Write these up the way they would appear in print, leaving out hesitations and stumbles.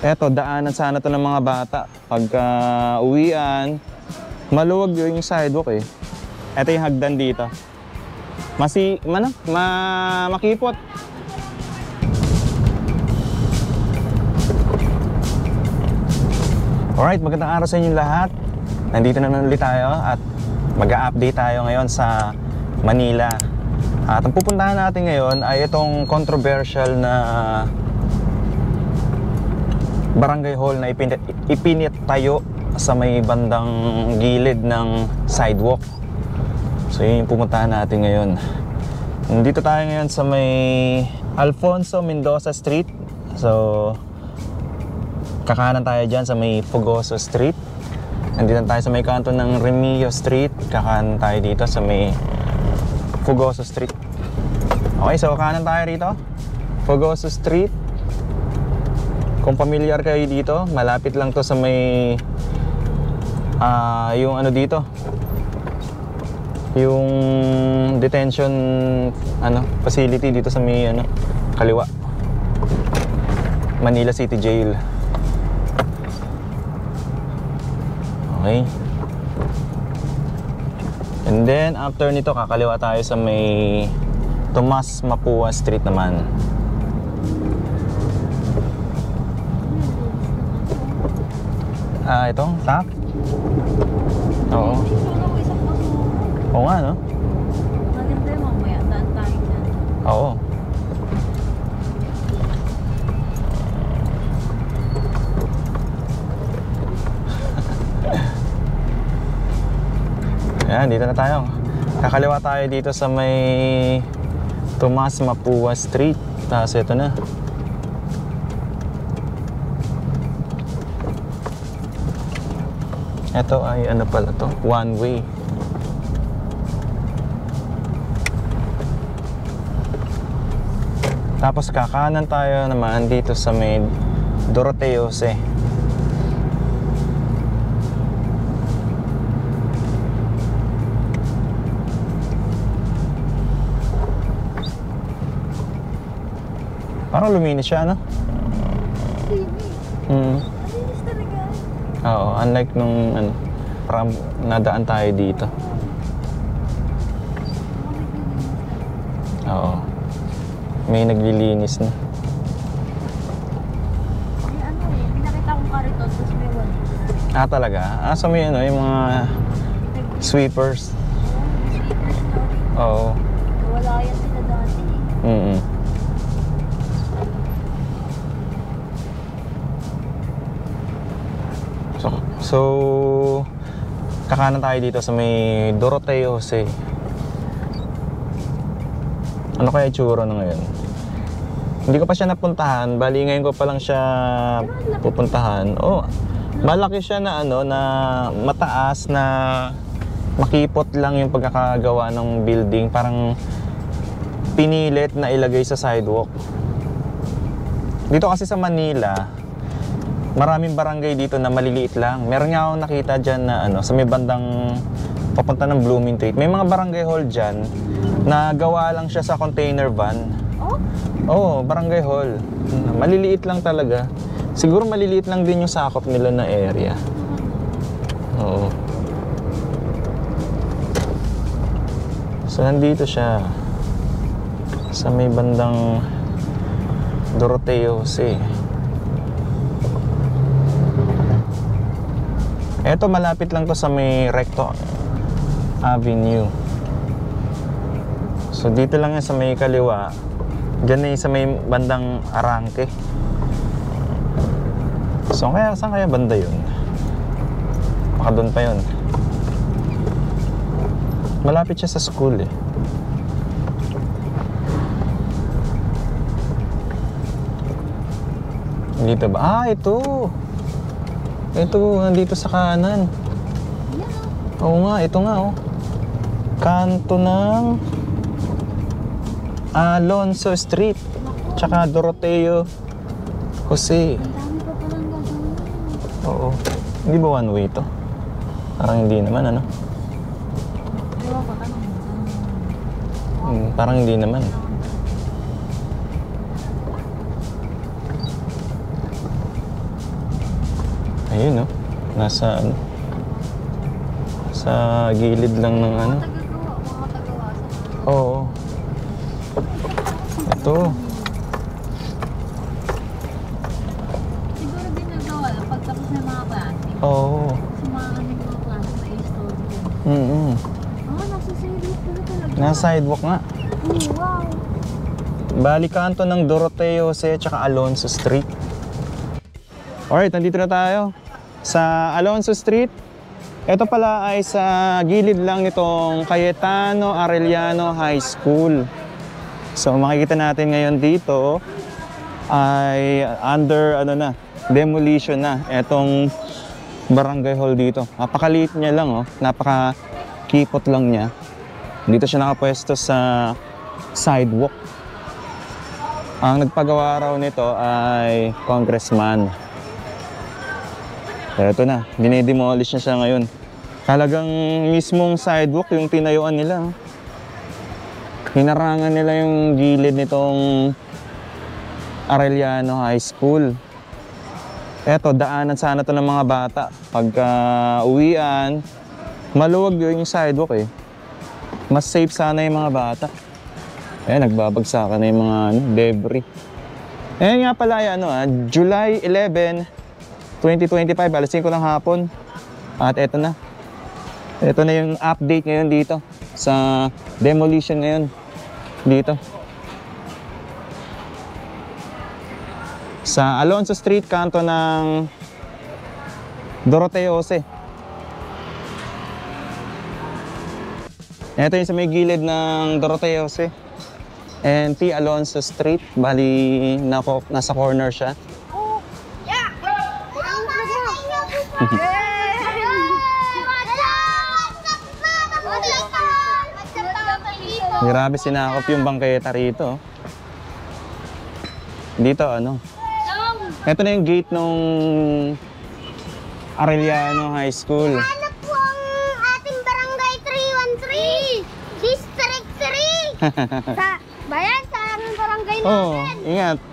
Eto, daanan sana to ng mga bata. Pagka uwian, maluwag yung sidewalk eh. Eto yung hagdan dito. Makipot. Alright, magandang araw sa inyong lahat. Nandito na ulit tayo at mag-a-update tayo ngayon sa Manila. At ang pupuntahan natin ngayon ay itong controversial na barangay hall na ipinitayo sa may bandang gilid ng sidewalk. So yun yung pupuntahan natin ngayon. Nandito tayo ngayon sa may Alfonso Mendoza Street. So kakanan tayo dyan sa may Fugoso Street. Nandito tayo sa may kanto ng Remillo Street. Kakanan tayo dito sa may Fugoso Street. Okay, so kanan tayo rito, Fugoso Street. Kung familiar kayo dito, malapit lang to sa may yung ano dito, yung detention facility dito sa may kaliwa, Manila City Jail. Okay. And then after nito, kakaliwa tayo sa may Tomas Mapua Street naman. Itong top? Oo. Oo nga, no? Maganda yung mamaya, daan tayo dyan. Oo. Ayan, dito na tayo. Kakaliwa tayo dito sa may Tomas Mapua Street. Tapos ito na. Ito ay ano pala to? One way. Tapos kakanan tayo naman dito sa may Doroteo Jose. Parang luminis siya, no? Malinis talaga. Oo, unlike nung parang nadaan tayo dito. Oo. May naglilinis na. May may nakita akong kariton, tapos may wala. Talaga? So may yung mga sweepers. Oo. Wala yan sila dati. So kakanan tayo dito sa may Doroteo Jose. Ano kaya itsura na ngayon? Hindi ko pa siya napuntahan. Bali ngayon ko pa lang siya pupuntahan. Oh, malaki siya na na mataas, na makipot lang yung pagkakagawa ng building. Parang pinilit na ilagay sa sidewalk. Dito kasi sa Manila, maraming barangay dito na maliliit lang. Meron nga akong nakita dyan na sa may bandang papunta ng Blooming Street. May mga barangay hall dyan na gawa lang siya sa container van. Oh? Oo, barangay hall. Maliliit lang talaga. Siguro maliliit lang din yung sakop nila na area. Oo. So nandito siya sa may bandang Doroteo Jose. Eto, malapit lang to sa may Recto Avenue. So dito lang yan sa may kaliwa. Diyan na sa may bandang Arangke. So saan kaya banda yun? Baka doon pa yun. Malapit siya sa school eh. Dito ba? Ito! Ito, nandito sa kanan. Oo nga, ito nga kanto ng Alonso Street, tsaka Doroteo Jose. Ang dami pa palang gagawin. Oo. Hindi ba one way to? Parang hindi naman, Ewan ko, tanong mo. Parang hindi naman. Ayun, no? Nasa, ano, sa gilid lang ng ano. Mga tagawa sa Oo. Ito. siguro ginagawa lang pagtapos ng mga klase. Oo. Kasi mga mga klase na i-store din. Nasa sidewalk pala talaga. Nasa sidewalk nga. Wow. Bali kanto ng Doroteo Jose tsaka Alonso Street. Alright, nandito na tayo sa Alonso Street. Ito pala ay sa gilid lang nitong Cayetano Arellano High School. So makikita natin ngayon dito ay under ano na, demolition na etong barangay hall dito. Napakaliit niya lang, oh. Napaka-kipot lang niya. Dito siya nakapwesto sa sidewalk. Ang nagpagawa raw nito ay congressman. Pero ito na, dinedemolish na siya ngayon. Talagang mismong sidewalk yung tinayuan nila. Hinarangan nila yung gilid nitong Arellano High School. Eto, daanan sana to ng mga bata. Pagka uwian, maluwag yung sidewalk eh. Mas safe sana yung mga bata. Ayan, nagbabagsakan na yung mga debris. Ayan nga pala, July 11, 2025, alas 5 ng hapon. At eto na. Ito na yung update ngayon dito sa demolition ngayon dito. Sa Alonso Street, kanto ng Doroteo Jose. Ito yung sa may gilid ng Doroteo Jose and T. Alonso Street. Bali, nasa corner siya. Grabe, sinakop yung bangketa rito. Dito, ano? Ito na yung gate nung Arellano High School. Ano po ang ating barangay 313? District 3! Sa bayan, sa aming barangay natin. Oo, ingat.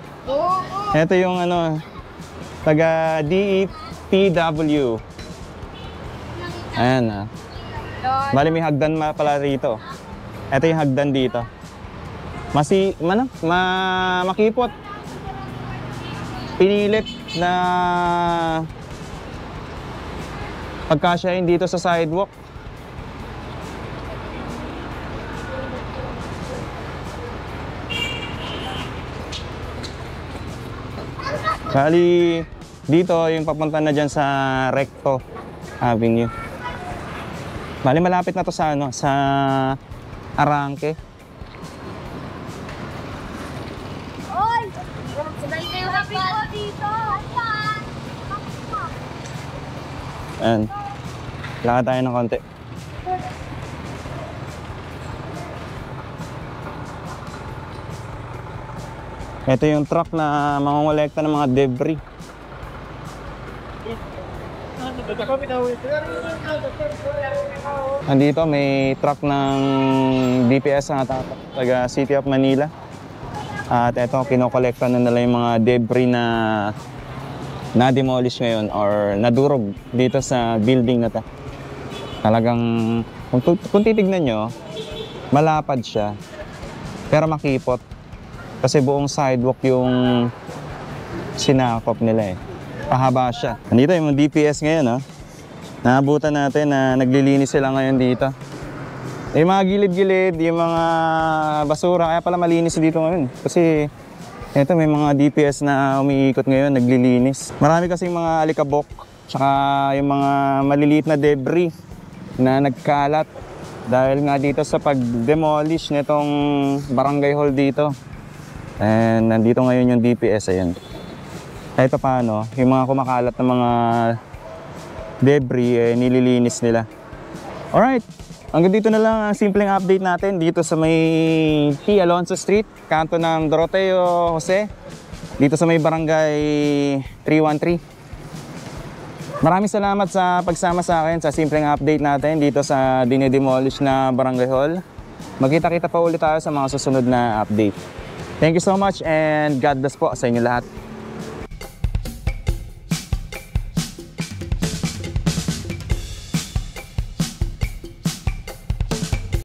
Ito yung ano, taga DEPW. Ayan ah. Bali may hagdan pala rito. Ito yung hagdan dito. Makipot. Pinilit na pagkasyahin dito sa sidewalk. Bali, dito yung papunta na dyan sa Recto Avenue. Bali, malapit na to sa ano, sa Arangke. Oy! Sabay kayo kapal dito. Ayan. Lakad tayo ng konti. Ito yung truck na mangongolekta ng mga debris. Andito may truck ng DPS na taga City of Manila. At ito, kinokolekta na nila yung mga debris na na-demolish ngayon or nadurog dito sa building na to. Talagang, kung titignan nyo, malapad siya, pero makipot. Kasi buong sidewalk yung sinakop nila eh. Pahaba siya. Nandito yung DPS ngayon, oh. Naabutan natin na naglilinis sila ngayon dito. Yung mga gilid-gilid, yung mga basura, kaya pala malinis dito ngayon. Kasi ito may mga DPS na umiikot ngayon, naglilinis. Marami kasing mga alikabok, tsaka yung mga maliliit na debris na nagkalat. Dahil nga dito sa pag-demolish nitong barangay hall dito. And nandito ngayon yung DPS, ayan. Kahit pa paano, yung mga kumakalat na mga debris, nililinis nila. Alright, hanggang dito na lang ang simpleng update natin dito sa may T. Alonso Street, kanto ng Doroteo Jose, dito sa may barangay 313. Maraming salamat sa pagsama sa akin sa simpleng update natin dito sa dinedemolish na barangay hall. Magkita-kita pa ulit tayo sa mga susunod na update. Thank you so much and God bless po sa inyo lahat.